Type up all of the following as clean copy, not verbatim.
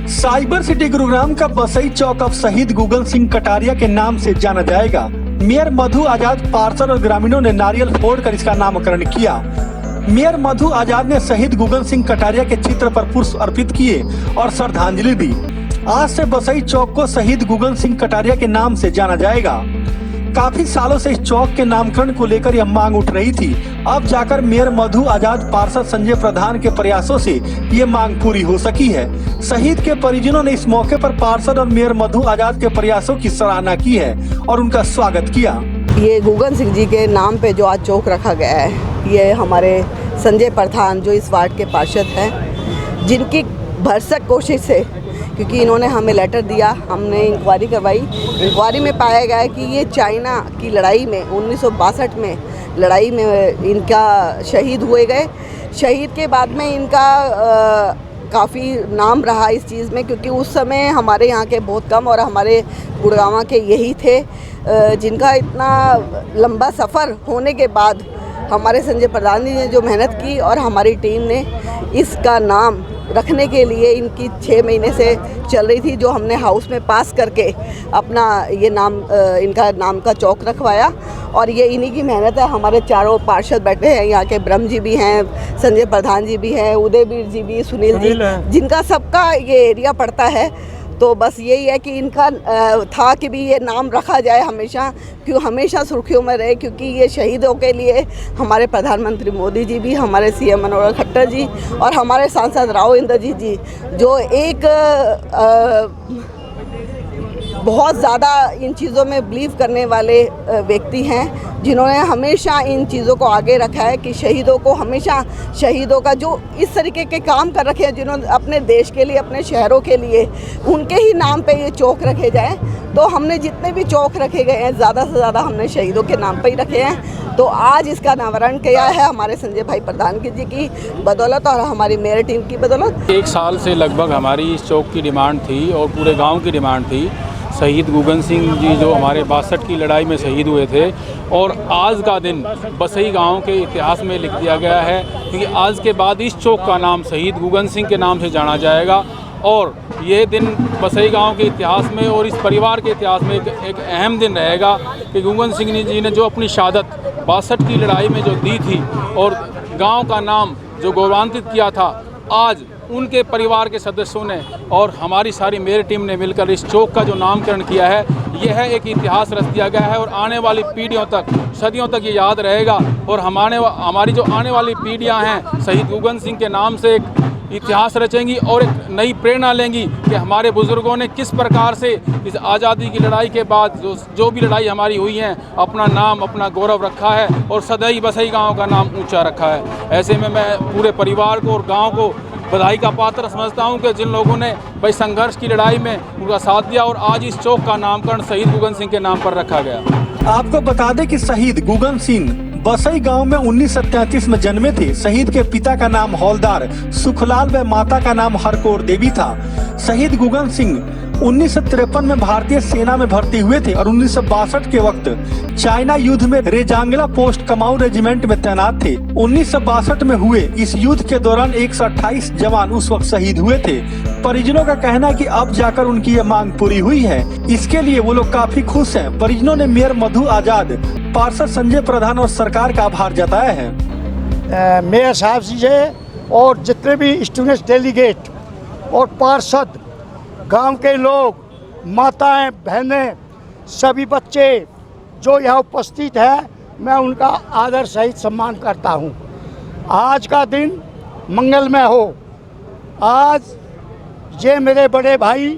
Cyber city Gurugram का बसई चौक अब शहीद गूगल सिंह कटारिया के नाम से जाना जाएगा। मेयर मधु आजाद, पार्षद और ग्रामीणों ने नारियल फोड़कर इसका नामकरण किया। मेयर मधु आजाद ने शहीद गूगल सिंह कटारिया के चित्र पर पुष्प अर्पित किए और श्रद्धांजलि दी। आज से बसई चौक को शहीद गूगल सिंह कटारिया के नाम से जाना जाएगा। काफी सालों से इस चौक के नामकरण को लेकर यह मांग उठ रही थी। अब जाकर मेयर मधु आजाद, पार्षद संजय प्रधान के प्रयासों से ये मांग पूरी हो सकी है। शहीद के परिजनों ने इस मौके पर पार्षद और मेयर मधु आजाद के प्रयासों की सराहना की है और उनका स्वागत किया। ये गूगल सिंह जी के नाम पे जो आज चौक रखा गया है, ये हमारे संजय प्रधान जो इस वार्ड के पार्षद हैं, जिनकी भरसक कोशिश से, क्योंकि इन्होंने हमें लेटर दिया, हमने इंक्वायरी करवाई। इंक्वायरी में पाया गया कि ये चाइना की लड़ाई में 1962 में लड़ाई में इनका शहीद हुए गए। शहीद के बाद में इनका काफ़ी नाम रहा इस चीज़ में, क्योंकि उस समय हमारे यहाँ के बहुत कम और हमारे गुड़गांव के यही थे जिनका इतना लंबा सफ़र होने के बाद हमारे संजय प्रधान जी ने जो मेहनत की और हमारी टीम ने इसका नाम रखने के लिए इनकी 6 महीने से चल रही थी, जो हमने हाउस में पास करके अपना ये नाम इनका नाम का चौक रखवाया। और ये इन्हीं की मेहनत है। हमारे चारों पार्षद बैठे हैं, यहाँ के ब्रह्म जी भी हैं, संजय प्रधान जी भी हैं, उदयवीर जी भी, सुनील जी, जिनका सबका ये एरिया पड़ता है। तो बस यही है कि इनका था कि भी ये नाम रखा जाए हमेशा, क्यों हमेशा सुर्खियों में रहे, क्योंकि ये शहीदों के लिए हमारे प्रधानमंत्री मोदी जी भी, हमारे सीएम मनोहर खट्टर जी और हमारे सांसद राव इंद्रजीत जी, जो एक बहुत ज़्यादा इन चीज़ों में बिलीव करने वाले व्यक्ति हैं, जिन्होंने हमेशा इन चीज़ों को आगे रखा है कि शहीदों को हमेशा, शहीदों का जो इस तरीके के काम कर रखे हैं, जिन्होंने अपने देश के लिए, अपने शहरों के लिए, उनके ही नाम पे ये चौक रखे जाएं। तो हमने जितने भी चौक रखे गए हैं, ज़्यादा से ज़्यादा हमने शहीदों के नाम पे ही रखे हैं। तो आज इसका नामकरण किया है हमारे संजय भाई प्रधान जी की बदौलत और हमारी मेयर टीम की बदौलत। 1 साल से लगभग हमारी इस चौक की डिमांड थी और पूरे गाँव की डिमांड थी। शहीद गूगल सिंह जी जो हमारे 62 की लड़ाई में शहीद हुए थे, और आज का दिन बसई गांव के इतिहास में लिख दिया गया है, क्योंकि आज के बाद इस चौक का नाम शहीद गूगल सिंह के नाम से जाना जाएगा। और ये दिन बसई गांव के इतिहास में और इस परिवार के इतिहास में एक अहम दिन रहेगा कि गूगल सिंह जी ने जो अपनी शहादत 62 की लड़ाई में जो दी थी और गाँव का नाम जो गौरवान्वित किया था, आज उनके परिवार के सदस्यों ने और हमारी सारी मेयर टीम ने मिलकर इस चौक का जो नामकरण किया है, यह एक इतिहास रच दिया गया है और आने वाली पीढ़ियों तक, सदियों तक ये याद रहेगा। और हमारी जो आने वाली पीढ़ियां हैं, शहीद गूगल सिंह के नाम से एक इतिहास रचेंगी और एक नई प्रेरणा लेंगी कि हमारे बुज़ुर्गों ने किस प्रकार से इस आज़ादी की लड़ाई के बाद जो भी लड़ाई हमारी हुई है, अपना नाम, अपना गौरव रखा है और सदैव बसई गाँव का नाम ऊँचा रखा है। ऐसे में मैं पूरे परिवार को और गाँव को बधाई का पात्र समझता हूं कि जिन लोगों ने भाई संघर्ष की लड़ाई में उनका साथ दिया और आज इस चौक का नामकरण शहीद गूगल सिंह के नाम पर रखा गया। आपको बता दें कि शहीद गूगल सिंह बसई गांव में 1933 में जन्मे थे। शहीद के पिता का नाम हौलदार सुखलाल व माता का नाम हरकौर देवी था। शहीद गूगल सिंह 1953 में भारतीय सेना में भर्ती हुए थे और 1962 के वक्त चाइना युद्ध में रेजांगला पोस्ट कमाऊ रेजिमेंट में तैनात थे। 1962 में हुए इस युद्ध के दौरान 128 जवान उस वक्त शहीद हुए थे। परिजनों का कहना है कि अब जाकर उनकी ये मांग पूरी हुई है। इसके लिए वो लोग काफी खुश हैं। परिजनों ने मेयर मधु आजाद, पार्षद संजय प्रधान और सरकार का आभार जताया है। मेयर साहब जी और जितने भी स्टूडेंट्स डेलीगेट और पार्षद, गांव के लोग, माताएं, बहनें, सभी बच्चे जो यहाँ उपस्थित हैं, मैं उनका आदर सहित सम्मान करता हूँ। आज का दिन मंगलमय हो। आज ये मेरे बड़े भाई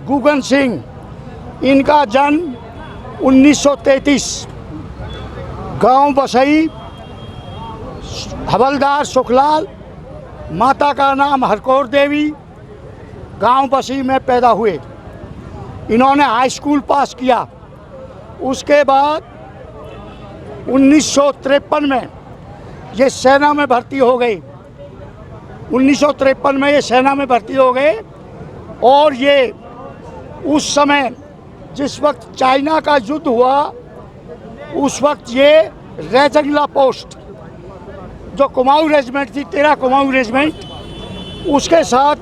गूगल सिंह, इनका जन्म 1933 गांव बसई, हवलदार सुखलाल, माता का नाम हरकौर देवी, गांव बसई में पैदा हुए। इन्होंने हाई स्कूल पास किया। उसके बाद 1953 में ये सेना में भर्ती हो गई। 1953 में ये सेना में भर्ती हो गए और ये उस समय जिस वक्त चाइना का युद्ध हुआ, उस वक्त ये रेजंगला पोस्ट जो कुमाऊं रेजिमेंट थी, 13 कुमाऊं रेजिमेंट, उसके साथ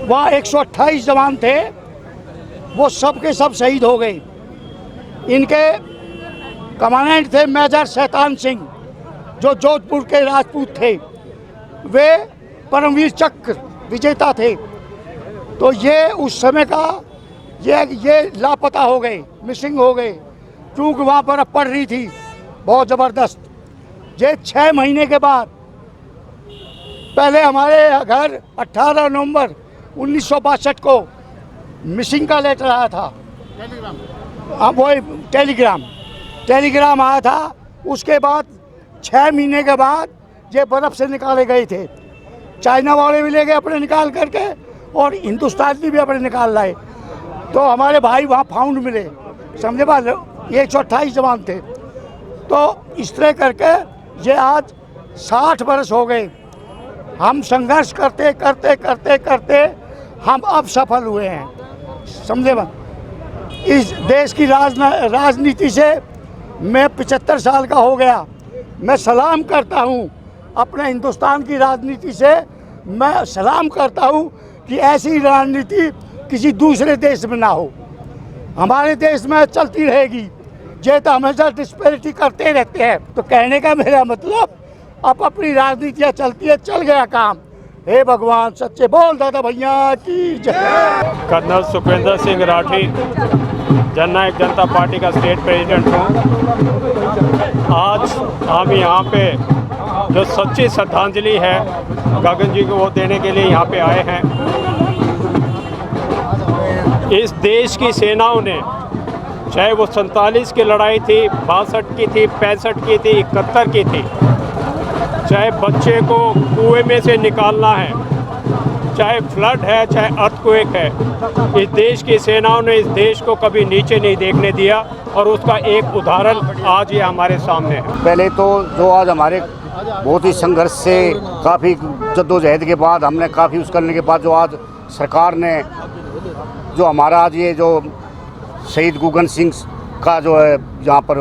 वहाँ 128 जवान थे, वो सब के सब शहीद हो गए। इनके कमांडेंट थे मेजर शैतान सिंह, जो जोधपुर के राजपूत थे। वे परमवीर चक्र विजेता थे। तो ये उस समय का ये लापता हो गए, मिसिंग हो गए, क्योंकि वहाँ पर पड़ रही थी बहुत ज़बरदस्त। ये 6 महीने के बाद पहले हमारे घर 18 नवंबर 1962 को मिसिंग का लेटर आया था। हाँ, वो टेलीग्राम आया था। उसके बाद 6 महीने के बाद ये बर्फ़ से निकाले गए थे। चाइना वाले भी ले गए अपने निकाल करके, और हिंदुस्तानी भी अपने निकाल लाए। तो हमारे भाई वहाँ फाउंड मिले, समझे बात। 128 जवान थे। तो इस तरह करके ये आज 60 बरस हो गए। हम संघर्ष करते करते करते करते हम अब सफल हुए हैं, समझे बात। इस देश की राजनीति से मैं 75 साल का हो गया। मैं सलाम करता हूँ अपने हिंदुस्तान की राजनीति से, मैं सलाम करता हूँ कि ऐसी राजनीति किसी दूसरे देश में ना हो। हमारे देश में चलती रहेगी। ये तो हमेशा डिस्पैरिटी करते रहते हैं। तो कहने का मेरा मतलब, अब अपनी राजनीतियाँ चलती है, चल गया काम। हे भगवान सच्चे बोल दादा भैया की जय। कर्नल सुखविंदर सिंह राठी, जननायक जनता पार्टी का स्टेट प्रेसिडेंट हूँ। आज हम यहाँ पे जो सच्ची श्रद्धांजलि है गगन जी को वो देने के लिए यहाँ पे आए हैं। इस देश की सेनाओं ने, चाहे वो 47 की लड़ाई थी, 62 की थी, 65 की थी, 71 की थी, चाहे बच्चे को कुएं में से निकालना है, चाहे फ्लड है, चाहे अर्थक्वेक है, इस देश की सेनाओं ने इस देश को कभी नीचे नहीं देखने दिया। और उसका एक उदाहरण आज ये हमारे सामने है। पहले तो जो आज हमारे बहुत ही संघर्ष से, काफ़ी जद्दोजहद के बाद, हमने काफ़ी उस करने के बाद जो आज सरकार ने जो हमारा आज ये जो शहीद गुगन सिंह का जो है यहाँ पर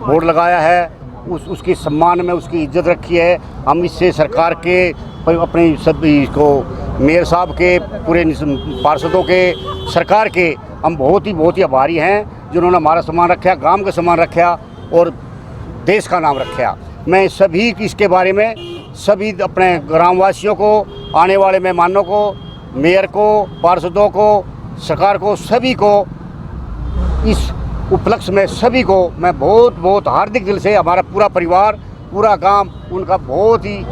बोर्ड लगाया है, उसकी सम्मान में उसकी इज्जत रखी है। हम इससे सरकार के, अपनी सभी को, मेयर साहब के, पूरे पार्षदों के, सरकार के हम बहुत ही आभारी हैं, जिन्होंने हमारा सम्मान रखा, गांव का सम्मान रखा और देश का नाम रखा। मैं सभी इसके बारे में सभी अपने ग्रामवासियों को, आने वाले मेहमानों को, मेयर को, पार्षदों को, सरकार को, सभी को इस उपलक्ष्य में सभी को मैं बहुत हार्दिक दिल से, हमारा पूरा परिवार, पूरा गांव उनका बहुत ही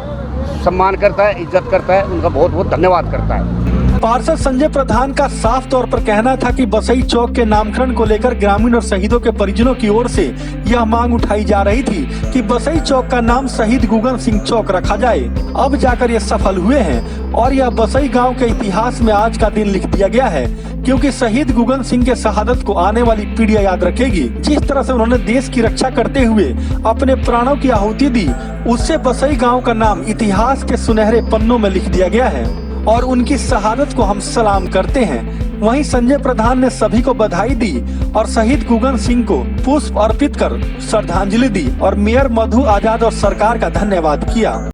सम्मान करता है, इज्जत करता है, उनका बहुत धन्यवाद करता है। पार्षद संजय प्रधान का साफ तौर पर कहना था कि बसई चौक के नामकरण को लेकर ग्रामीण और शहीदों के परिजनों की ओर से यह मांग उठाई जा रही थी कि बसई चौक का नाम शहीद गुगन सिंह चौक रखा जाए। अब जाकर ये सफल हुए हैं और यह बसई गांव के इतिहास में आज का दिन लिख दिया गया है, क्योंकि शहीद गुगन सिंह के शहादत को आने वाली पीढ़ियां याद रखेगी। जिस तरह से उन्होंने देश की रक्षा करते हुए अपने प्राणों की आहुति दी, उससे बसई गाँव का नाम इतिहास के सुनहरे पन्नों में लिख दिया गया है और उनकी शहादत को हम सलाम करते हैं। वहीं संजय प्रधान ने सभी को बधाई दी और शहीद गुगन सिंह को पुष्प अर्पित कर श्रद्धांजलि दी और मेयर मधु आजाद और सरकार का धन्यवाद किया।